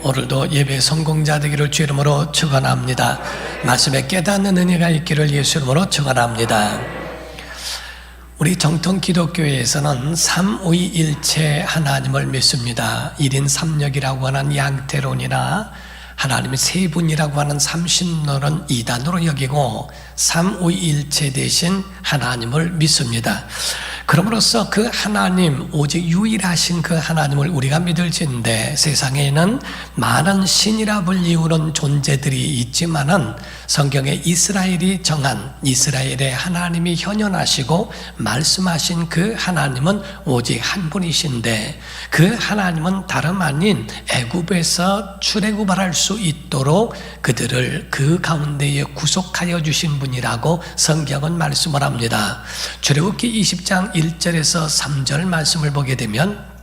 오늘도 예배 성공자 되기를 주 이름으로 축원합니다. 말씀에 깨닫는 은혜가 있기를 예수 이름으로 축원합니다. 우리 정통 기독교에서는 삼위일체 하나님을 믿습니다. 1인 3역이라고 하는 양태론이나 하나님이 세 분이라고 하는 삼신론은 이단으로 여기고 삼위일체 대신 하나님을 믿습니다. 그럼으로써 그 하나님, 오직 유일하신 그 하나님을 우리가 믿을진데 세상에는 많은 신이라 불리우는 존재들이 있지만은 성경에 이스라엘이 정한 이스라엘의 하나님이 현현하시고 말씀하신 그 하나님은 오직 한 분이신데 그 하나님은 다름 아닌 애굽에서 출애굽할 수 있도록 그들을 그 가운데에 구속하여 주신 분이라고 성경은 말씀을 합니다. 출애굽기 20장 1절에서 3절 말씀을 보게 되면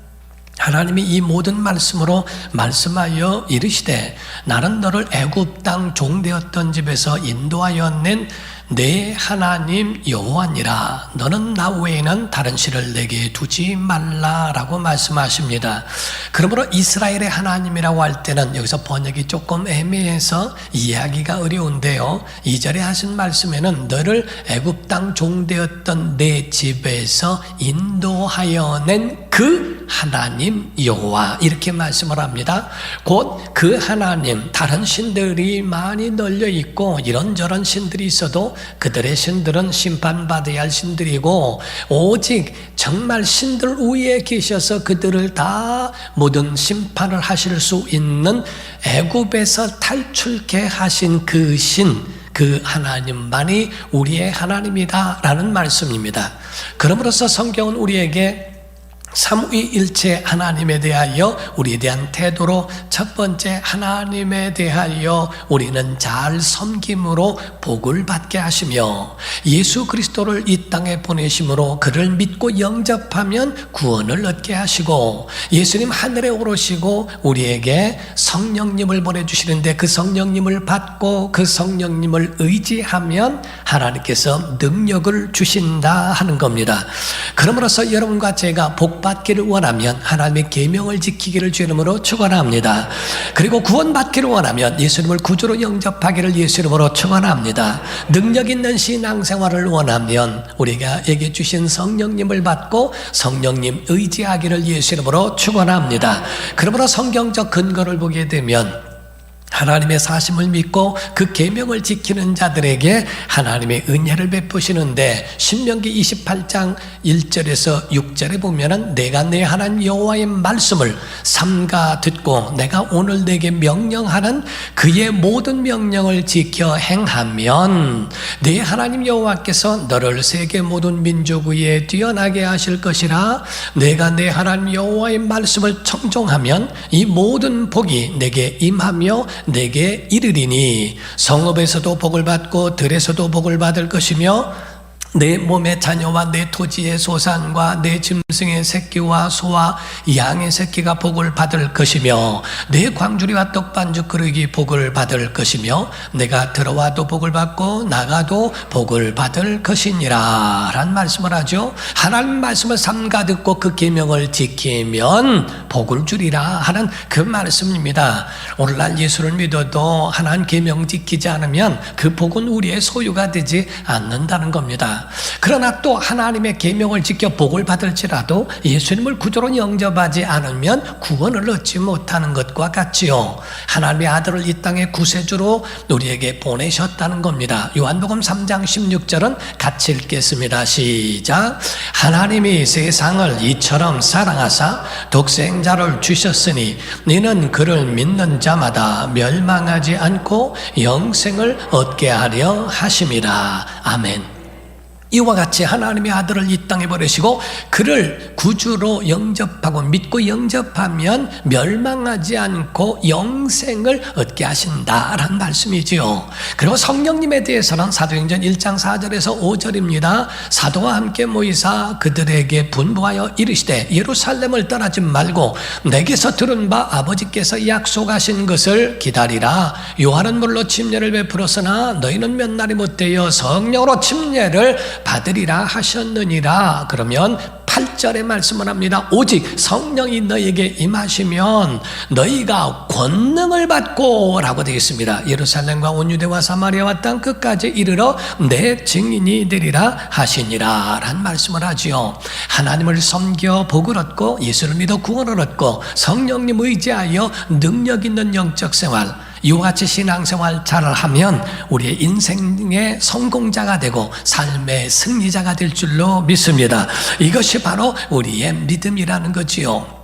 하나님이 이 모든 말씀으로 말씀하여 이르시되 나는 너를 애굽 땅 종되었던 집에서 인도하여 낸 내 하나님 여호와니라. 너는 나 외에는 다른 신을 내게 두지 말라라고 말씀하십니다. 그러므로 이스라엘의 하나님이라고 할 때는 여기서 번역이 조금 애매해서 이해하기가 어려운데요, 2절에 하신 말씀에는 너를 애굽 땅 종되었던 내 집에서 인도하여 낸 그 하나님 여호와 이렇게 말씀을 합니다. 곧 그 하나님, 다른 신들이 많이 널려 있고 이런저런 신들이 있어도 그들의 신들은 심판받아야 할 신들이고 오직 정말 신들 위에 계셔서 그들을 다 모든 심판을 하실 수 있는 애굽에서 탈출케 하신 그 신, 그 하나님만이 우리의 하나님이다라는 말씀입니다. 그러므로서 성경은 우리에게 삼위일체 하나님에 대하여 우리에 대한 태도로 첫 번째 하나님에 대하여 우리는 잘 섬김으로 복을 받게 하시며 예수 그리스도를 이 땅에 보내심으로 그를 믿고 영접하면 구원을 얻게 하시고 예수님 하늘에 오르시고 우리에게 성령님을 보내주시는데 그 성령님을 받고 그 성령님을 의지하면 하나님께서 능력을 주신다 하는 겁니다. 그러므로서 여러분과 제가 복 받기를 원하면 하나님의 계명을 지키기를 주 이름으로 축원합니다. 그리고 구원받기를 원하면 예수님을 구주로 영접하기를 예수 이름으로 축원합니다. 능력 있는 신앙생활을 원하면 우리에게 주신 성령님을 받고 성령님 의지하기를 예수 이름으로 축원합니다. 그러므로 성경적 근거를 보게 되면 하나님의 사심을 믿고 그 계명을 지키는 자들에게 하나님의 은혜를 베푸시는데 신명기 28장 1절에서 6절에 보면은 내가 내 하나님 여호와의 말씀을 삼가 듣고 내가 오늘 내게 명령하는 그의 모든 명령을 지켜 행하면 내 하나님 여호와께서 너를 세계 모든 민족 위에 뛰어나게 하실 것이라. 내가 내 하나님 여호와의 말씀을 청종하면 이 모든 복이 내게 임하며 내게 이르리니 성읍에서도 복을 받고 들에서도 복을 받을 것이며 내 몸의 자녀와 내 토지의 소산과 내 짐승의 새끼와 소와 양의 새끼가 복을 받을 것이며 내 광주리와 떡반죽 그릇이 복을 받을 것이며 내가 들어와도 복을 받고 나가도 복을 받을 것이니라 라는 말씀을 하죠. 하나님 말씀을 삼가 듣고 그 계명을 지키면 복을 주리라 하는 그 말씀입니다. 오늘날 예수를 믿어도 하나님 계명 지키지 않으면 그 복은 우리의 소유가 되지 않는다는 겁니다. 그러나 또 하나님의 계명을 지켜 복을 받을지라도 예수님을 구주로 영접하지 않으면 구원을 얻지 못하는 것과 같지요. 하나님의 아들을 이 땅에 구세주로 우리에게 보내셨다는 겁니다. 요한복음 3장 16절은 같이 읽겠습니다. 시작. 하나님이 세상을 이처럼 사랑하사 독생자를 주셨으니 이는 그를 믿는 자마다 멸망하지 않고 영생을 얻게 하려 하심이라. 아멘. 이와 같이 하나님의 아들을 이 땅에 보내시고 그를 구주로 영접하고 믿고 영접하면 멸망하지 않고 영생을 얻게 하신다라는 말씀이지요. 그리고 성령님에 대해서는 사도행전 1장 4절에서 5절입니다. 사도와 함께 모이사 그들에게 분부하여 이르시되 예루살렘을 떠나지 말고 내게서 들은 바 아버지께서 약속하신 것을 기다리라. 요한은 물로 침례를 베풀었으나 너희는 몇 날이 못되어 성령으로 침례를 받으리라 하셨느니라. 그러면 8절에 말씀을 합니다. 오직 성령이 너희에게 임하시면 너희가 권능을 받고 라고 되어 있습니다. 예루살렘과 온 유대와 사마리아와 땅 끝까지 이르러 내 증인이 되리라 하시니라 라는 말씀을 하지요. 하나님을 섬겨 복을 얻고 예수를 믿어 구원을 얻고 성령님 의지하여 능력 있는 영적 생활, 이와 같이 신앙생활 잘 하면 우리의 인생의 성공자가 되고 삶의 승리자가 될 줄로 믿습니다. 이것이 바로 우리의 믿음이라는 거지요.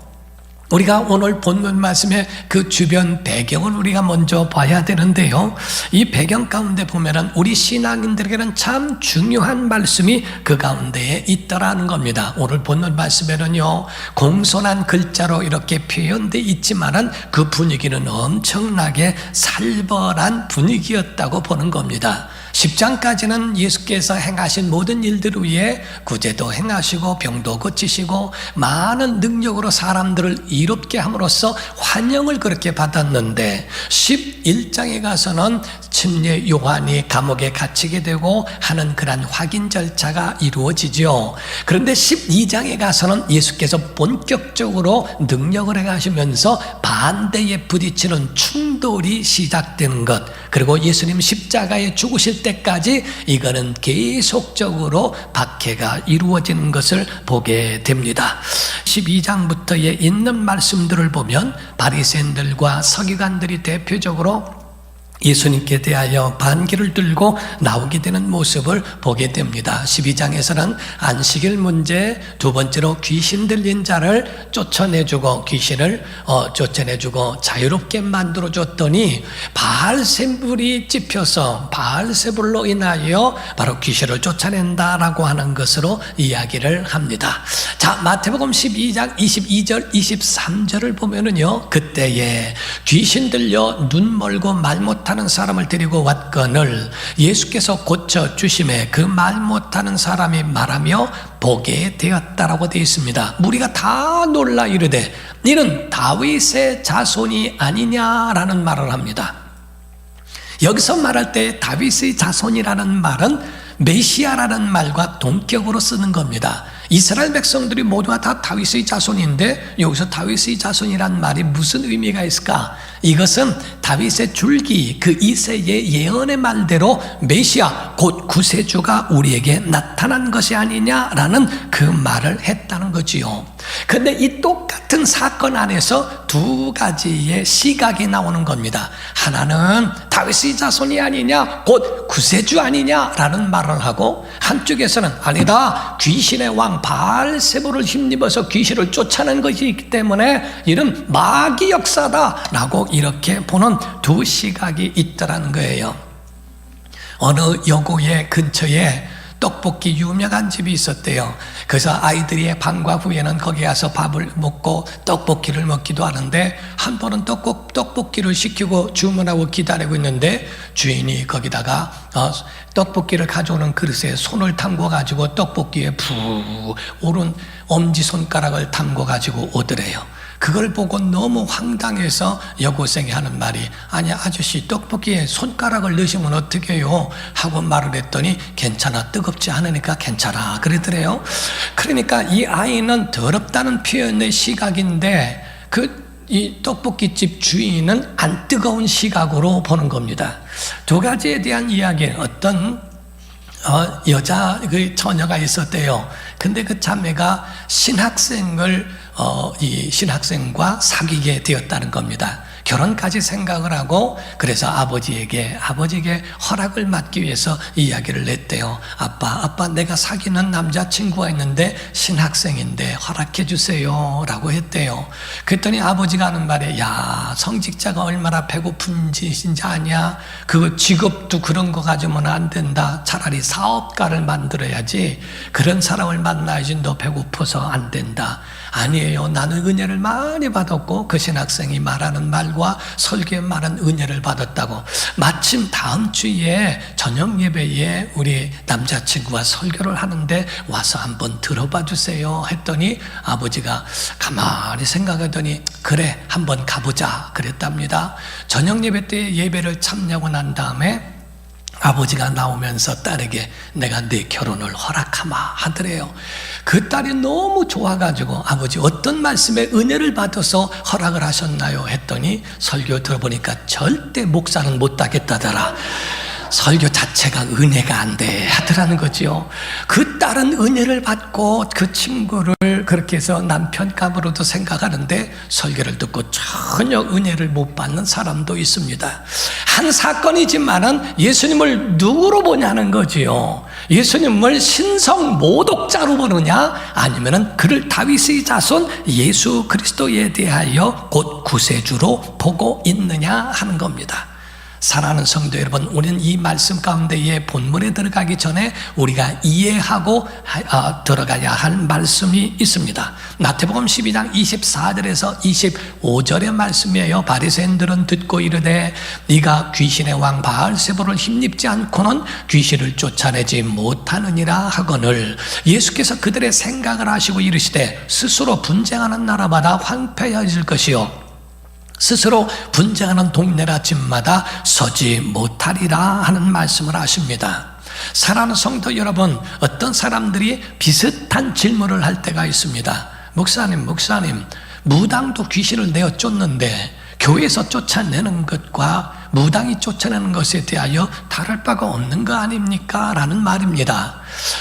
우리가 오늘 본문 말씀의 그 주변 배경을 우리가 먼저 봐야 되는데요. 이 배경 가운데 보면은 우리 신앙인들에게는 참 중요한 말씀이 그 가운데에 있더라는 겁니다. 오늘 본문 말씀에는요, 공손한 글자로 이렇게 표현되어 있지만은 그 분위기는 엄청나게 살벌한 분위기였다고 보는 겁니다. 10장까지는 예수께서 행하신 모든 일들 위에 구제도 행하시고 병도 고치시고 많은 능력으로 사람들을 이롭게 함으로써 환영을 그렇게 받았는데 11장에 가서는 침례 요한이 감옥에 갇히게 되고 하는 그런 확인 절차가 이루어지죠. 그런데 12장에 가서는 예수께서 본격적으로 능력을 행하시면서 반대에 부딪히는 충돌이 시작되는 것, 그리고 예수님 십자가에 죽으실 때까지 이거는 계속적으로 박해가 이루어지는 것을 보게 됩니다. 12장부터에 있는 말씀들을 보면 바리새인들과 서기관들이 대표적으로 예수님께 대하여 반기를 들고 나오게 되는 모습을 보게 됩니다. 12장에서는 안식일 문제, 두 번째로 귀신 들린 자를 쫓아내주고 귀신을 쫓아내주고 자유롭게 만들어줬더니 바알세불이 찝혀서 바알세불로 인하여 바로 귀신을 쫓아낸다라고 하는 것으로 이야기를 합니다. 자, 마태복음 12장 22절 23절을 보면은요, 그때에 귀신 들려 눈 멀고 말 못하는 사람을 데리고 왔거늘 예수께서 고쳐 주심에 그 말 못하는 사람이 말하며 보게 되었다라고 되어 있습니다. 무리가 다 놀라 이르되 이는 다윗의 자손이 아니냐라는 말을 합니다. 여기서 말할 때 다윗의 자손이라는 말은 메시아라는 말과 동격으로 쓰는 겁니다. 이스라엘 백성들이 모두가 다 다윗의 자손인데 여기서 다윗의 자손이란 말이 무슨 의미가 있을까? 이것은 다윗의 줄기, 그 이새의 예언의 말대로 메시아 곧 구세주가 우리에게 나타난 것이 아니냐라는 그 말을 했다는 거지요. 근데 이 똑같은 사건 안에서 두 가지의 시각이 나오는 겁니다. 하나는 다윗의 자손이 아니냐, 곧 구세주 아니냐라는 말을 하고, 한쪽에서는 아니다, 귀신의 왕 바알세불을 힘입어서 귀신을 쫓아낸 것이기 때문에 이는 마귀 역사다라고 이렇게 보는 두 시각이 있더라는 거예요. 어느 여고의 근처에 떡볶이 유명한 집이 있었대요. 그래서 아이들이 방과 후에는 거기 가서 밥을 먹고 떡볶이를 먹기도 하는데, 한 번은 떡볶이를 시키고 주문하고 기다리고 있는데 주인이 거기다가 떡볶이를 가져오는 그릇에 손을 담궈 가지고 떡볶이에 푹 오른 엄지손가락을 담궈 가지고 오더래요. 그걸 보고 너무 황당해서 여고생이 하는 말이, 아니 아저씨 떡볶이에 손가락을 넣으시면 어떻게 해요? 하고 말을 했더니 괜찮아, 뜨겁지 않으니까 괜찮아 그러더래요. 그러니까 이 아이는 더럽다는 표현의 시각인데 이 떡볶이집 주인은 안 뜨거운 시각으로 보는 겁니다. 두 가지에 대한 이야기는 어떤 여자 그 처녀가 있었대요. 근데 그 자매가 이 신학생과 사귀게 되었다는 겁니다. 결혼까지 생각을 하고, 그래서 아버지에게 허락을 받기 위해서 이야기를 냈대요. 아빠 내가 사귀는 남자친구가 있는데 신학생인데 허락해 주세요 라고 했대요. 그랬더니 아버지가 하는 말에, 야, 성직자가 얼마나 배고픈 짓인지 아냐? 그 직업도 그런 거 가지면 안 된다. 차라리 사업가를 만들어야지. 그런 사람을 만나야지. 너 배고파서 안 된다. 아니에요, 나는 은혜를 많이 받았고 그 신학생이 말하는 말과 설교에 말한 은혜를 받았다고. 마침 다음 주에 저녁 예배에 우리 남자친구가 설교를 하는데 와서 한번 들어봐 주세요 했더니 아버지가 가만히 생각하더니 그래 한번 가보자 그랬답니다. 저녁 예배 때 예배를 참여하고 난 다음에 아버지가 나오면서 딸에게 내가 네 결혼을 허락하마 하더래요. 그 딸이 너무 좋아가지고 아버지 어떤 말씀에 은혜를 받아서 허락을 하셨나요? 했더니 설교 들어보니까 절대 목사는 못하겠다더라. 설교 자체가 은혜가 안 돼 하더라는 거지요. 그 딸은 은혜를 받고 그 친구를 그렇게 해서 남편감으로도 생각하는데 설교를 듣고 전혀 은혜를 못 받는 사람도 있습니다. 한 사건이지만은 예수님을 누구로 보냐는 거지요. 예수님을 신성 모독자로 보느냐 아니면은 그를 다윗의 자손 예수 그리스도에 대하여 곧 구세주로 보고 있느냐 하는 겁니다. 사랑하는 성도 여러분, 우리는 이 말씀 가운데에 본문에 들어가기 전에 우리가 이해하고 들어가야 할 말씀이 있습니다. 마태복음 12장 24절에서 25절의 말씀이에요. 바리새인들은 듣고 이르되 네가 귀신의 왕 바알세불을 힘입지 않고는 귀신을 쫓아내지 못하느니라 하거늘 예수께서 그들의 생각을 하시고 이르시되 스스로 분쟁하는 나라마다 황폐해질 것이요 스스로 분쟁하는 동네라 집마다 서지 못하리라 하는 말씀을 하십니다. 사랑하는 성도 여러분, 어떤 사람들이 비슷한 질문을 할 때가 있습니다. 목사님, 무당도 귀신을 내어 쫓는데 교회에서 쫓아내는 것과 무당이 쫓아내는 것에 대하여 다를 바가 없는 거 아닙니까? 라는 말입니다.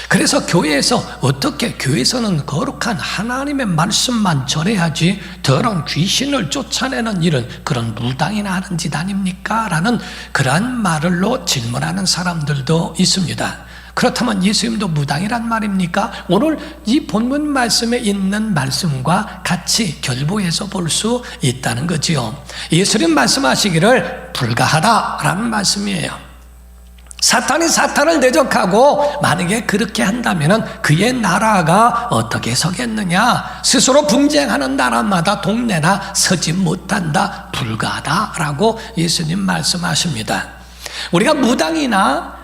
그래서 교회에서는 거룩한 하나님의 말씀만 전해야지 더러운 귀신을 쫓아내는 일은 그런 무당이나 하는 짓 아닙니까? 라는 그러한 말로 질문하는 사람들도 있습니다. 그렇다면 예수님도 무당이란 말입니까? 오늘 이 본문 말씀에 있는 말씀과 같이 결부해서 볼 수 있다는 거지요. 예수님 말씀하시기를 불가하다라는 말씀이에요. 사탄이 사탄을 대적하고 만약에 그렇게 한다면 그의 나라가 어떻게 서겠느냐? 스스로 분쟁하는 나라마다 동네나 서지 못한다, 불가하다라고 예수님 말씀하십니다. 우리가 무당이나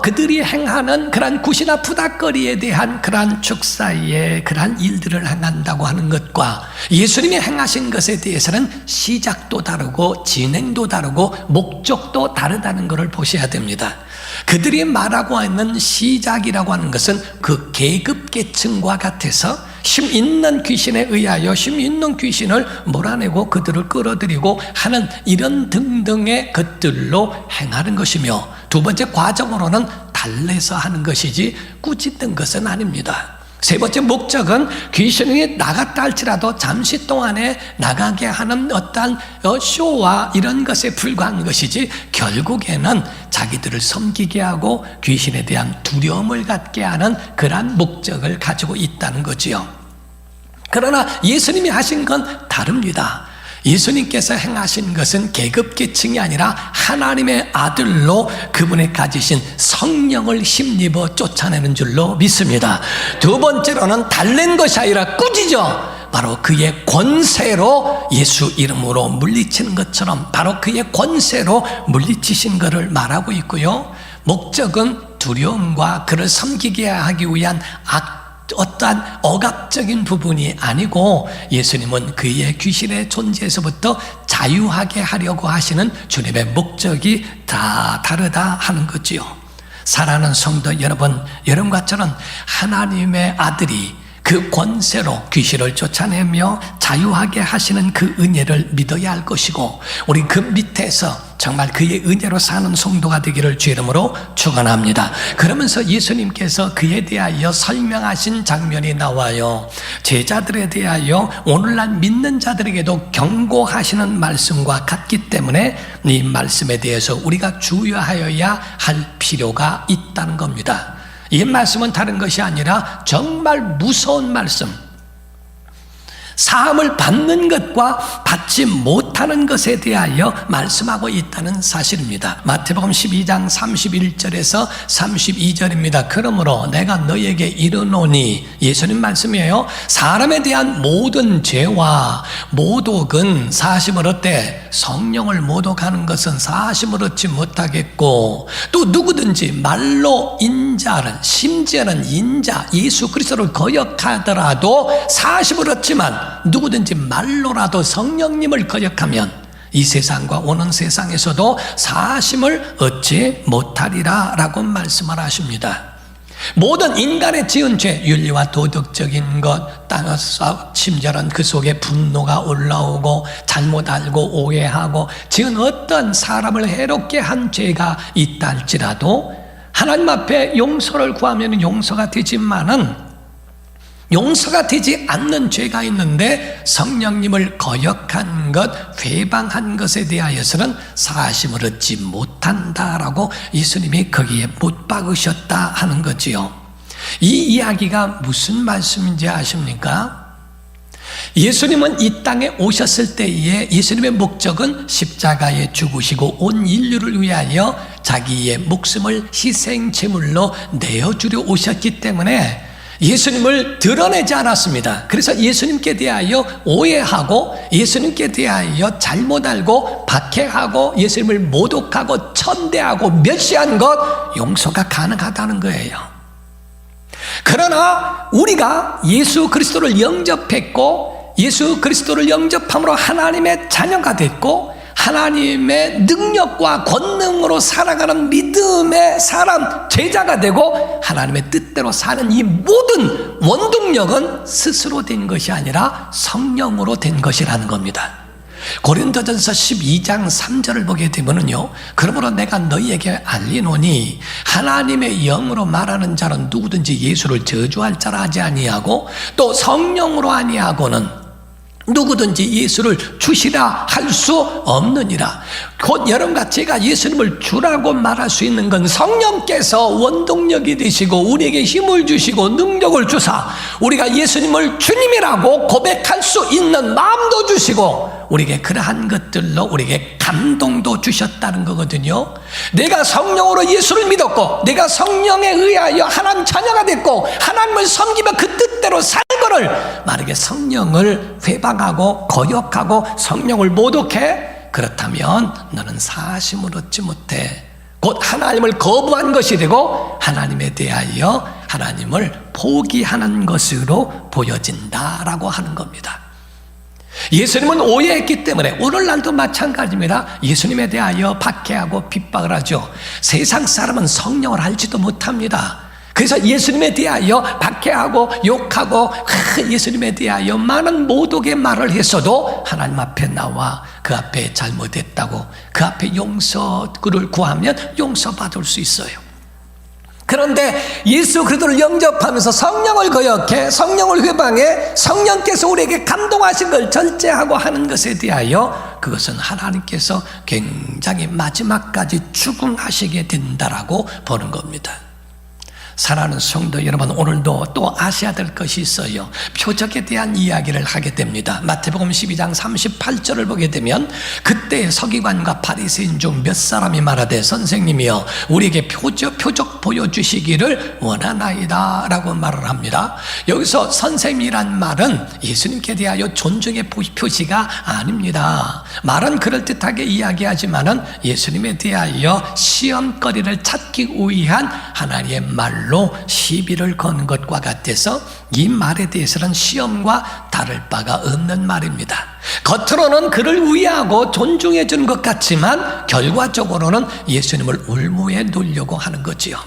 그들이 행하는 그러한 굿이나 푸닥거리에 대한 그러한 축사에 그러한 일들을 행한다고 하는 것과 예수님이 행하신 것에 대해서는 시작도 다르고 진행도 다르고 목적도 다르다는 것을 보셔야 됩니다. 그들이 말하고 있는 시작이라고 하는 것은 그 계급계층과 같아서 힘 있는 귀신에 의하여 힘 있는 귀신을 몰아내고 그들을 끌어들이고 하는 이런 등등의 것들로 행하는 것이며 두 번째 과정으로는 달래서 하는 것이지 꾸짖는 것은 아닙니다. 세 번째 목적은 귀신이 나갔다 할지라도 잠시 동안에 나가게 하는 어떠한 쇼와 이런 것에 불과한 것이지 결국에는 자기들을 섬기게 하고 귀신에 대한 두려움을 갖게 하는 그러한 목적을 가지고 있다는 거지요. 그러나 예수님이 하신 건 다릅니다. 예수님께서 행하신 것은 계급계층이 아니라 하나님의 아들로 그분의 가지신 성령을 힘입어 쫓아내는 줄로 믿습니다. 두 번째로는 달랜 것이 아니라 꾸짖어 바로 그의 권세로 예수 이름으로 물리치는 것처럼 바로 그의 권세로 물리치신 것을 말하고 있고요. 목적은 두려움과 그를 섬기게 하기 위한 어떠한 억압적인 부분이 아니고 예수님은 그의 귀신의 존재에서부터 자유하게 하려고 하시는 주님의 목적이 다 다르다 하는 거지요. 사랑하는 성도 여러분, 여러분과 저는 하나님의 아들이 그 권세로 귀신을 쫓아내며 자유하게 하시는 그 은혜를 믿어야 할 것이고 우리 그 밑에서 정말 그의 은혜로 사는 성도가 되기를 주 이름으로 축원합니다. 그러면서 예수님께서 그에 대하여 설명하신 장면이 나와요. 제자들에 대하여 오늘날 믿는 자들에게도 경고하시는 말씀과 같기 때문에 이 말씀에 대해서 우리가 주의하여야 할 필요가 있다는 겁니다. 이 말씀은 다른 것이 아니라 정말 무서운 말씀, 사함을 받는 것과 받지 못하는 것에 대하여 말씀하고 있다는 사실입니다. 마태복음 12장 31절에서 32절입니다. 그러므로 내가 너희에게 이르노니, 예수님 말씀이에요. 사람에 대한 모든 죄와 모독은 사심을 얻되 성령을 모독하는 것은 사심을 얻지 못하겠고, 또 누구든지 말로 인자는, 심지어는 인자 예수 그리스도를 거역하더라도 사심을 얻지만 누구든지 말로라도 성령님을 거역하면 이 세상과 오는 세상에서도 사심을 얻지 못하리라 라고 말씀을 하십니다. 모든 인간의 지은 죄, 윤리와 도덕적인 것, 땅에서 심지어는 그 속에 분노가 올라오고 잘못 알고 오해하고 지은 어떤 사람을 해롭게 한 죄가 있다 할지라도 하나님 앞에 용서를 구하면 용서가 되지만은 용서가 되지 않는 죄가 있는데 성령님을 거역한 것, 회방한 것에 대하여서는 사심을 얻지 못한다라고 예수님이 거기에 못 박으셨다 하는 거지요. 이 이야기가 무슨 말씀인지 아십니까? 예수님은 이 땅에 오셨을 때에 예수님의 목적은 십자가에 죽으시고 온 인류를 위하여 자기의 목숨을 희생제물로 내어주려 오셨기 때문에 예수님을 드러내지 않았습니다. 그래서 예수님께 대하여 오해하고 예수님께 대하여 잘못 알고 박해하고 예수님을 모독하고 천대하고 멸시한 것 용서가 가능하다는 거예요. 그러나 우리가 예수 그리스도를 영접했고 예수 그리스도를 영접함으로 하나님의 자녀가 됐고 하나님의 능력과 권능으로 살아가는 믿음의 사람, 제자가 되고 하나님의 뜻대로 사는 이 모든 원동력은 스스로 된 것이 아니라 성령으로 된 것이라는 겁니다. 고린도전서 12장 3절을 보게 되면요, 그러므로 내가 너희에게 알리노니 하나님의 영으로 말하는 자는 누구든지 예수를 저주할 자라 하지 아니하고 또 성령으로 아니하고는 누구든지 예수를 주시라 할 수 없느니라. 곧 여러분과 제가 예수님을 주라고 말할 수 있는 건 성령께서 원동력이 되시고 우리에게 힘을 주시고 능력을 주사 우리가 예수님을 주님이라고 고백할 수 있는 마음도 주시고 우리에게 그러한 것들로 우리에게 감동도 주셨다는 거거든요. 내가 성령으로 예수를 믿었고 내가 성령에 의하여 하나님 자녀가 됐고 하나님을 섬기며 그 뜻대로 살거를 만약에 성령을 회방하고 거역하고 성령을 모독해 그렇다면 너는 사심을 얻지 못해. 곧 하나님을 거부한 것이 되고 하나님에 대하여 하나님을 포기하는 것으로 보여진다라고 하는 겁니다. 예수님은 오해했기 때문에 오늘날도 마찬가지입니다. 예수님에 대하여 박해하고 핍박을 하죠. 세상 사람은 성령을 알지도 못합니다. 그래서 예수님에 대하여 박해하고 욕하고 예수님에 대하여 많은 모독의 말을 했어도 하나님 앞에 나와 그 앞에 잘못했다고 그 앞에 용서를 구하면 용서받을 수 있어요. 그런데 예수 그리스도를 영접하면서 성령을 거역해 성령을 회방해 성령께서 우리에게 감동하신 걸 절제하고 하는 것에 대하여 그것은 하나님께서 굉장히 마지막까지 추궁하시게 된다라고 보는 겁니다. 사랑하는 성도 여러분, 오늘도 또 아셔야 될 것이 있어요. 표적에 대한 이야기를 하게 됩니다. 마태복음 12장 38절을 보게 되면 그때 서기관과 바리새인 중 몇 사람이 말하되 선생님이여 우리에게 표적 보여주시기를 원하나이다 라고 말을 합니다. 여기서 선생님이란 말은 예수님께 대하여 존중의 표시가 아닙니다. 말은 그럴듯하게 이야기하지만은 예수님에 대하여 시험거리를 찾기 위한 하나님의 말로 시비를 거는 것과 같아서 이 말에 대해서는 시험과 다를 바가 없는 말입니다. 겉으로는 그를 위하고 존중해 주는 것 같지만 결과적으로는 예수님을 올무에 놓으려고 하는 거지요.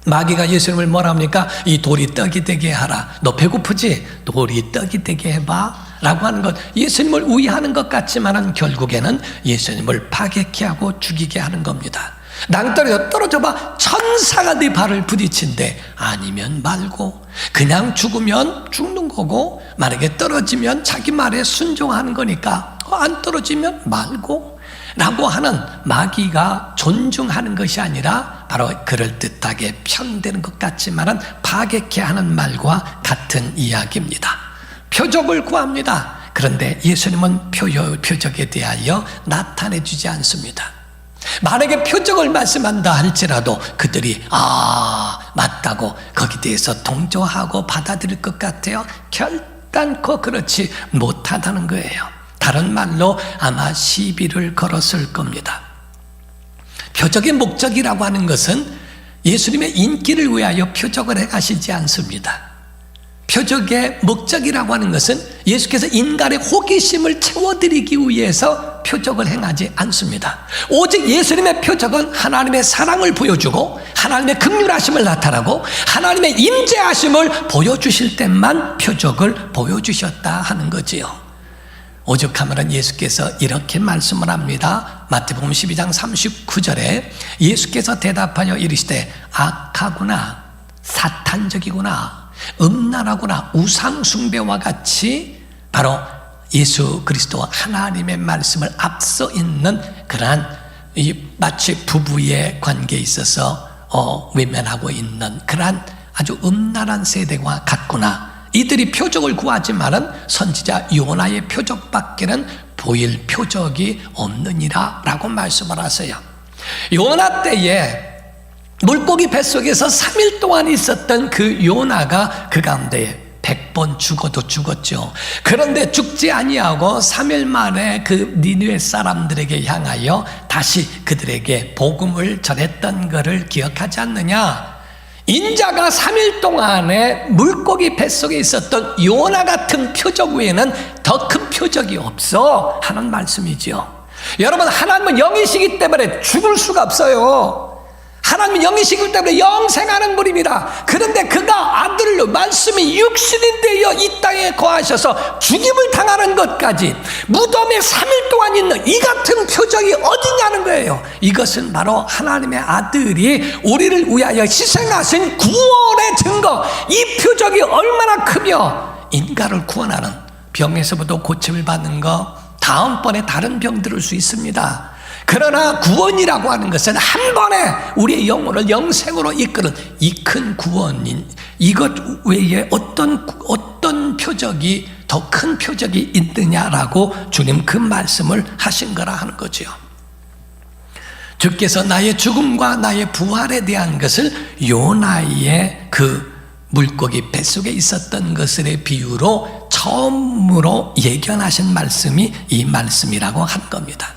마귀가 예수님을 뭐라 합니까? 이 돌이 떡이 되게 하라. 너 배고프지? 돌이 떡이 되게 해봐 라고 하는 것, 예수님을 위하는 것 같지만은 결국에는 예수님을 파괴케 하고 죽이게 하는 겁니다. 낭떠러지가 떨어져봐 천사가 네 발을 부딪힌대. 아니면 말고 그냥 죽으면 죽는 거고 만약에 떨어지면 자기 말에 순종하는 거니까 안 떨어지면 말고 라고 하는 마귀가 존중하는 것이 아니라 바로 그럴듯하게 편되는 것 같지만은 파괴케 하는 말과 같은 이야기입니다. 표적을 구합니다. 그런데 예수님은 표적에 대하여 나타내 주지 않습니다. 만약에 표적을 말씀한다 할지라도 그들이 맞다고 거기에 대해서 동조하고 받아들일 것 같아요. 결단코 그렇지 못하다는 거예요. 다른 말로 아마 시비를 걸었을 겁니다. 표적의 목적이라고 하는 것은 예수님의 인기를 위하여 표적을 해가시지 않습니다. 표적의 목적이라고 하는 것은 예수께서 인간의 호기심을 채워드리기 위해서 표적을 행하지 않습니다. 오직 예수님의 표적은 하나님의 사랑을 보여주고 하나님의 긍휼하심을 나타나고 하나님의 임재하심을 보여주실 때만 표적을 보여주셨다 하는 거지요. 오죽하면 예수께서 이렇게 말씀을 합니다. 마태복음 12장 39절에 예수께서 대답하여 이르시되 악하구나, 사탄적이구나, 음란하구나, 우상숭배와 같이 바로 예수 그리스도 하나님의 말씀을 앞서 있는 그러한 마치 부부의 관계에 있어서 외면하고 있는 그러한 아주 음란한 세대와 같구나. 이들이 표적을 구하지만은 선지자 요나의 표적밖에는 보일 표적이 없느니라 라고 말씀을 하세요. 요나 때에 물고기 뱃속에서 3일 동안 있었던 그 요나가 그 가운데 100번 죽어도 죽었죠. 그런데 죽지 아니하고 3일 만에 그 니느웨 사람들에게 향하여 다시 그들에게 복음을 전했던 것을 기억하지 않느냐? 인자가 3일 동안에 물고기 뱃속에 있었던 요나 같은 표적 외에는 더 큰 표적이 없어 하는 말씀이지요. 여러분, 하나님은 영이시기 때문에 죽을 수가 없어요. 하나님은 영이시기 때문에 영생하는 분입니다. 그런데 그가 아들로 말씀이 육신이 되어 이 땅에 거하셔서 죽임을 당하는 것까지 무덤에 3일 동안 있는 이 같은 표적이 어디냐는 거예요. 이것은 바로 하나님의 아들이 우리를 위하여 희생하신 구원의 증거, 이 표적이 얼마나 크며 인간을 구원하는, 병에서부터 고침을 받는 것, 다음번에 다른 병 들을 수 있습니다. 그러나 구원이라고 하는 것은 한 번에 우리의 영혼을 영생으로 이끄는 이 큰 구원인, 이것 외에 어떤 표적이 더 큰 표적이 있느냐라고 주님 그 말씀을 하신 거라 하는 거죠. 주께서 나의 죽음과 나의 부활에 대한 것을 요나의 그 물고기 뱃속에 있었던 것의 비유로 처음으로 예견하신 말씀이 이 말씀이라고 한 겁니다.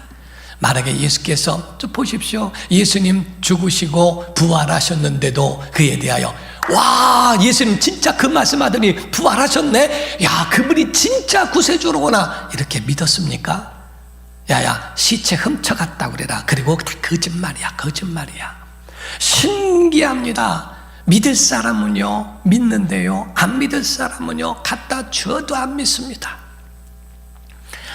만약에 예수께서 보십시오, 예수님 죽으시고 부활하셨는데도 그에 대하여 와, 예수님 진짜 그 말씀하더니 부활하셨네, 야, 그분이 진짜 구세주로구나 이렇게 믿었습니까? 야야, 시체 훔쳐갔다고 그래라. 그리고 다 거짓말이야. 신기합니다. 믿을 사람은요 믿는데요, 안 믿을 사람은요 갖다 줘도 안 믿습니다.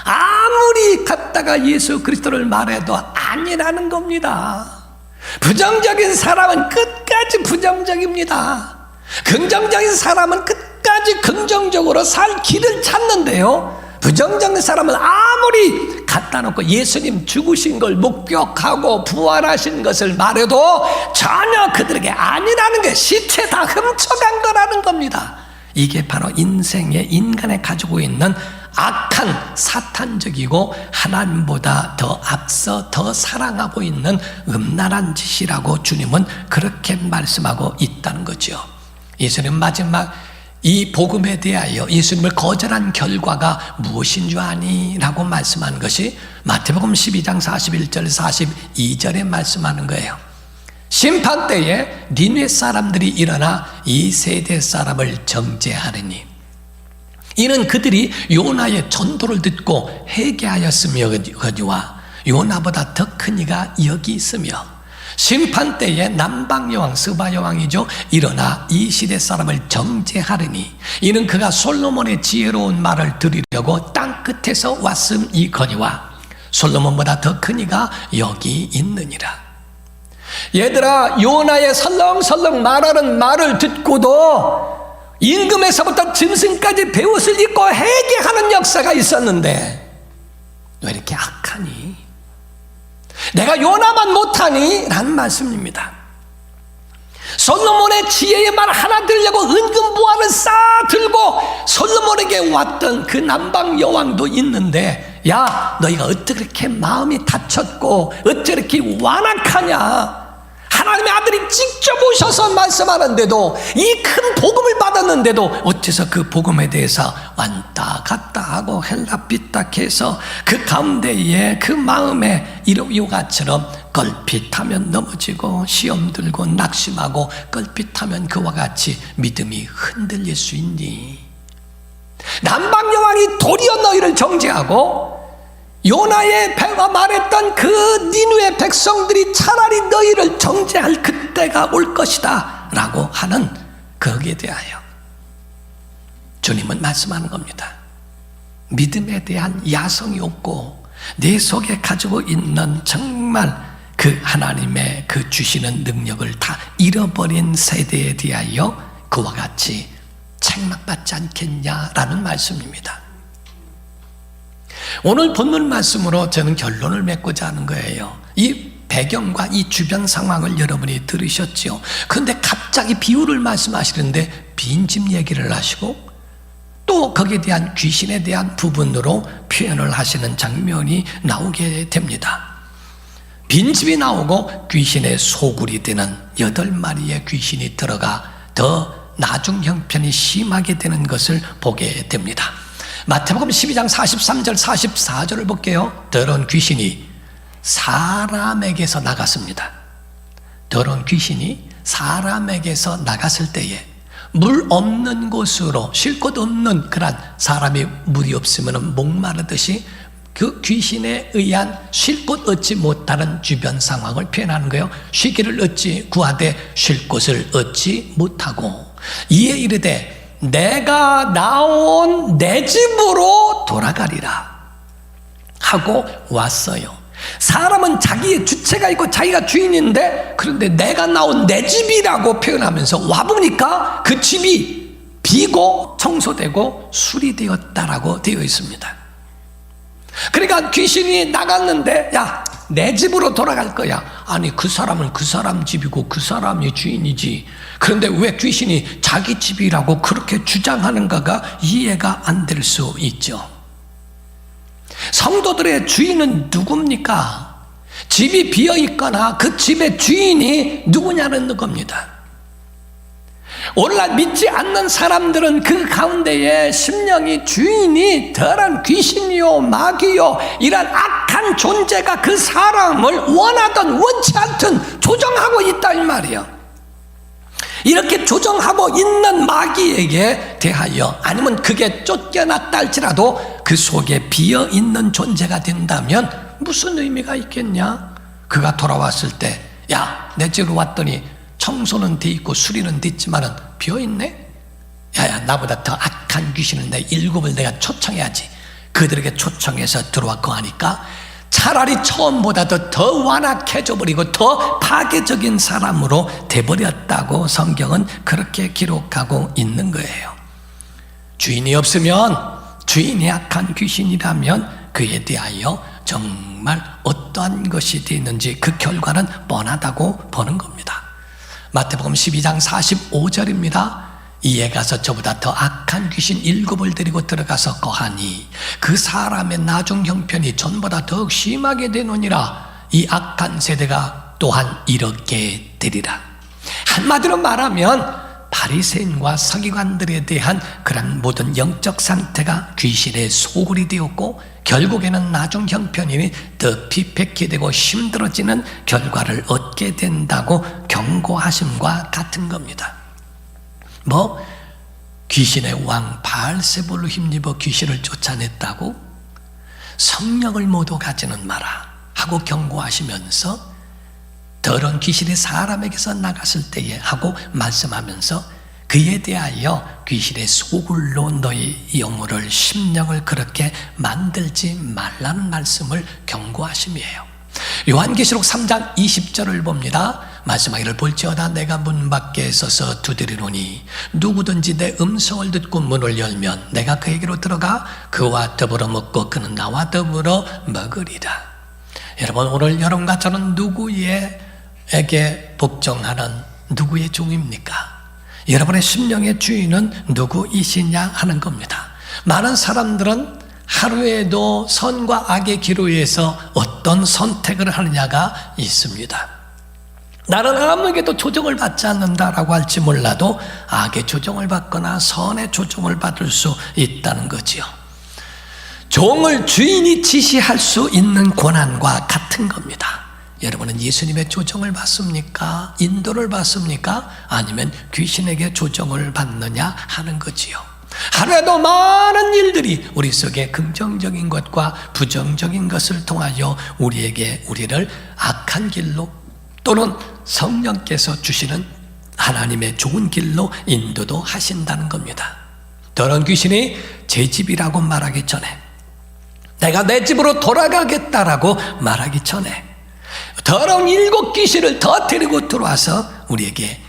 아무리 갖다가 예수 그리스도를 말해도 아니라는 겁니다. 부정적인 사람은 끝까지 부정적입니다. 긍정적인 사람은 끝까지 긍정적으로 살 길을 찾는데요, 부정적인 사람은 아무리 갖다 놓고 예수님 죽으신 걸 목격하고 부활하신 것을 말해도 전혀 그들에게 아니라는 게, 시체 다 훔쳐간 거라는 겁니다. 이게 바로 인간에 가지고 있는 악한 사탄적이고 하나님보다 더 앞서 더 사랑하고 있는 음란한 짓이라고 주님은 그렇게 말씀하고 있다는 거죠. 예수님 마지막 이 복음에 대하여 예수님을 거절한 결과가 무엇인 줄 아니? 라고 말씀한 것이 마태복음 12장 41절 42절에 말씀하는 거예요. 심판 때에 니느웨 사람들이 일어나 이 세대 사람을 정죄하리니 이는 그들이 요나의 전도를 듣고 회개하였으며거니와 요나보다 더 큰 이가 여기 있으며, 심판 때에 남방 여왕 스바 여왕이죠, 일어나 이 시대 사람을 정죄하리니 이는 그가 솔로몬의 지혜로운 말을 들으려고 땅 끝에서 왔음이거니와 솔로몬보다 더 큰 이가 여기 있느니라. 얘들아, 요나의 설렁설렁 말하는 말을 듣고도 임금에서부터 짐승까지 베옷을 입고 회개하는 역사가 있었는데 왜 이렇게 악하니? 내가 요나만 못하니? 라는 말씀입니다. 솔로몬의 지혜의 말 하나 들려고 은금보화를 쌓아 들고 솔로몬에게 왔던 그 남방 여왕도 있는데, 야, 너희가 어떻게 이렇게 마음이 다쳤고 어떻게 이렇게 완악하냐? 하나님의 아들이 직접 오셔서 말씀하는데도, 이 큰 복음을 받았는데도 어째서 그 복음에 대해서 왔다 갔다 하고 헬라비딱해서 그 가운데에 그 마음에 이와처럼 걸핏하면 넘어지고 시험 들고 낙심하고 걸핏하면 그와 같이 믿음이 흔들릴 수 있니? 남방 여왕이 도리어 너희를 정죄하고 요나의 배가 말했던 그 니느웨 백성들이 차라리 너희를 정죄할 그때가 올 것이다 라고 하는 거기에 대하여 주님은 말씀하는 겁니다. 믿음에 대한 야성이 없고 내 속에 가지고 있는 정말 그 하나님의 그 주시는 능력을 다 잃어버린 세대에 대하여 그와 같이 책망받지 않겠냐라는 말씀입니다. 오늘 본문 말씀으로 저는 결론을 맺고자 하는 거예요. 이 배경과 이 주변 상황을 여러분이 들으셨죠. 그런데 갑자기 비유를 말씀하시는데 빈집 얘기를 하시고 또 거기에 대한 귀신에 대한 부분으로 표현을 하시는 장면이 나오게 됩니다. 빈집이 나오고 귀신의 소굴이 되는 8마리의 귀신이 들어가 더 나중 형편이 심하게 되는 것을 보게 됩니다. 마태복음 12장 43절 44절을 볼게요. 더러운 귀신이 사람에게서 나갔습니다. 더러운 귀신이 사람에게서 나갔을 때에 물 없는 곳으로, 쉴 곳 없는 그런, 사람이 물이 없으면 목마르듯이 그 귀신에 의한 쉴 곳 얻지 못하는 주변 상황을 표현하는 거예요. 쉬기를 얻지 구하되 쉴 곳을 얻지 못하고 이에 이르되 내가 나온 내 집으로 돌아가리라 하고 왔어요. 사람은 자기의 주체가 있고 자기가 주인인데, 그런데 내가 나온 내 집이라고 표현하면서 와보니까 그 집이 비고 청소되고 수리되었다라고 되어 있습니다. 그러니까 귀신이 나갔는데 야, 내 집으로 돌아갈 거야. 아니, 그 사람은 그 사람 집이고 그 사람이 주인이지. 그런데 왜 귀신이 자기 집이라고 그렇게 주장하는가가 이해가 안 될 수 있죠. 성도들의 주인은 누굽니까? 집이 비어 있거나 그 집의 주인이 누구냐는 겁니다. 오늘날 믿지 않는 사람들은 그 가운데에 심령이 주인이 더러운 귀신이요 마귀요 이런 악한 존재가 그 사람을 원하든 원치 않든 조정하고 있다 이 말이에요. 이렇게 조정하고 있는 마귀에게 대하여, 아니면 그게 쫓겨났다 할지라도 그 속에 비어있는 존재가 된다면 무슨 의미가 있겠냐? 그가 돌아왔을 때 야, 내 집으로 왔더니 청소는 돼 있고 수리는 됐지만은 비어있네? 야야, 나보다 더 악한 귀신을 내 7을 내가 초청해야지. 그들에게 초청해서 들어왔고 하니까 차라리 처음보다도 더 완악해져 버리고 더 파괴적인 사람으로 돼버렸다고 성경은 그렇게 기록하고 있는 거예요. 주인이 없으면, 주인이 악한 귀신이라면 그에 대하여 정말 어떠한 것이 되는지 그 결과는 뻔하다고 보는 겁니다. 마태복음 12장 45절입니다. 이에 가서 저보다 더 악한 귀신 7을 데리고 들어가서 거하니 그 사람의 나중 형편이 전보다 더욱 심하게 되느니라. 이 악한 세대가 또한 이렇게 되리라. 한마디로 말하면 바리새인과 서기관들에 대한 그런 모든 영적 상태가 귀신의 소굴이 되었고, 결국에는 나중 형편이 더 피폐케 되고 힘들어지는 결과를 얻게 된다고 경고하심과 같은 겁니다. 귀신의 왕 바알세불로 힘입어 귀신을 쫓아냈다고? 성령을 모두 가지는 마라 하고 경고하시면서 더러운 귀신이 사람에게서 나갔을 때에 하고 말씀하면서 그에 대하여 귀신의 소굴로 너희 영혼을, 심령을 그렇게 만들지 말라는 말씀을 경고하심이에요. 요한계시록 3장 20절을 봅니다. 말씀하기를 볼지어다 내가 문 밖에 서서 두드리노니 누구든지 내 음성을 듣고 문을 열면 내가 그에게로 들어가 그와 더불어 먹고 그는 나와 더불어 먹으리라. 여러분, 오늘 여러분과 저는 누구에게 복종하는 누구의 종입니까? 여러분의 심령의 주인은 누구이시냐 하는 겁니다. 많은 사람들은 하루에도 선과 악의 기로에서 어떤 선택을 하느냐가 있습니다. 나는 아무에게도 조정을 받지 않는다라고 할지 몰라도 악의 조정을 받거나 선의 조정을 받을 수 있다는 거지요. 종을 주인이 지시할 수 있는 권한과 같은 겁니다. 여러분은 예수님의 조정을 받습니까? 인도를 받습니까? 아니면 귀신에게 조정을 받느냐 하는 거지요. 하루에도 많은 일들이 우리 속에 긍정적인 것과 부정적인 것을 통하여 우리를 악한 길로 또는 성령께서 주시는 하나님의 좋은 길로 인도도 하신다는 겁니다. 더러운 귀신이 제 집이라고 말하기 전에, 내가 내 집으로 돌아가겠다라고 말하기 전에, 더러운 7 귀신을 더 데리고 들어와서 우리에게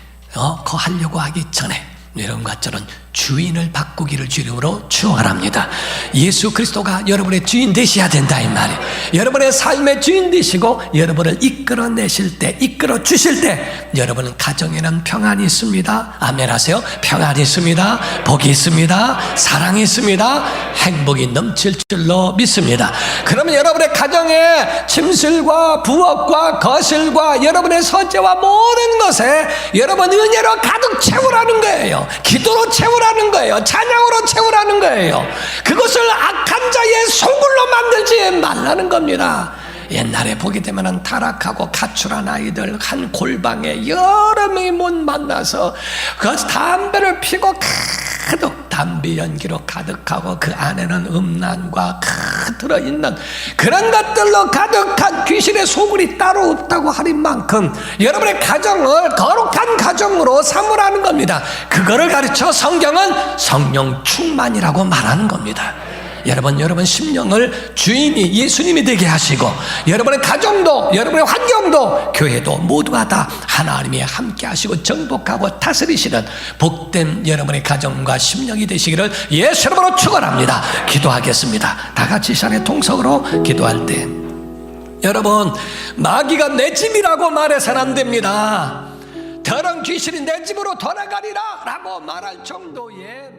거하려고 하기 전에 여러분과 저는 주인을 바꾸기를 주님으로 축원합니다. 예수 그리스도가 여러분의 주인 되셔야 된다 이 말이에요. 여러분의 삶의 주인 되시고 여러분을 이끌어내실 때, 이끌어 주실 때 여러분은 가정에는 평안이 있습니다. 아멘 하세요. 평안이 있습니다. 복이 있습니다. 사랑이 있습니다. 행복이 넘칠 줄로 믿습니다. 그러면 여러분의 가정에 침실과 부엌과 거실과 여러분의 서재와 모든 것에 여러분 은혜로 가득 채우라는 거예요. 기도로 채우라는 거예요. 찬양으로 채우라는 거예요. 그것을 악한 자의 소굴로 만들지 말라는 겁니다. 옛날에 보게 되면 타락하고 가출한 아이들 한 골방에 여러 명이 못 만나서 그 담배를 피고 가득 담배 연기로 가득하고 그 안에는 음란과 들어있는 그런 것들로 가득한 귀신의 소굴이 따로 없다고 하는 만큼 여러분의 가정을 거룩한 가정으로 삼으라는 겁니다. 그거를 가르쳐 성경은 성령 충만이라고 말하는 겁니다. 여러분 심령을 주인이 예수님이 되게 하시고 여러분의 가정도 여러분의 환경도 교회도 모두가 다 하나님이 함께 하시고 정복하고 다스리시는 복된 여러분의 가정과 심령이 되시기를 예수 이름으로 축원합니다. 기도하겠습니다. 다 같이 시간에 통성으로 기도할 때 여러분 마귀가 내 집이라고 말해서는 안 됩니다. 더러운 귀신이 내 집으로 돌아가리라 라고 말할 정도의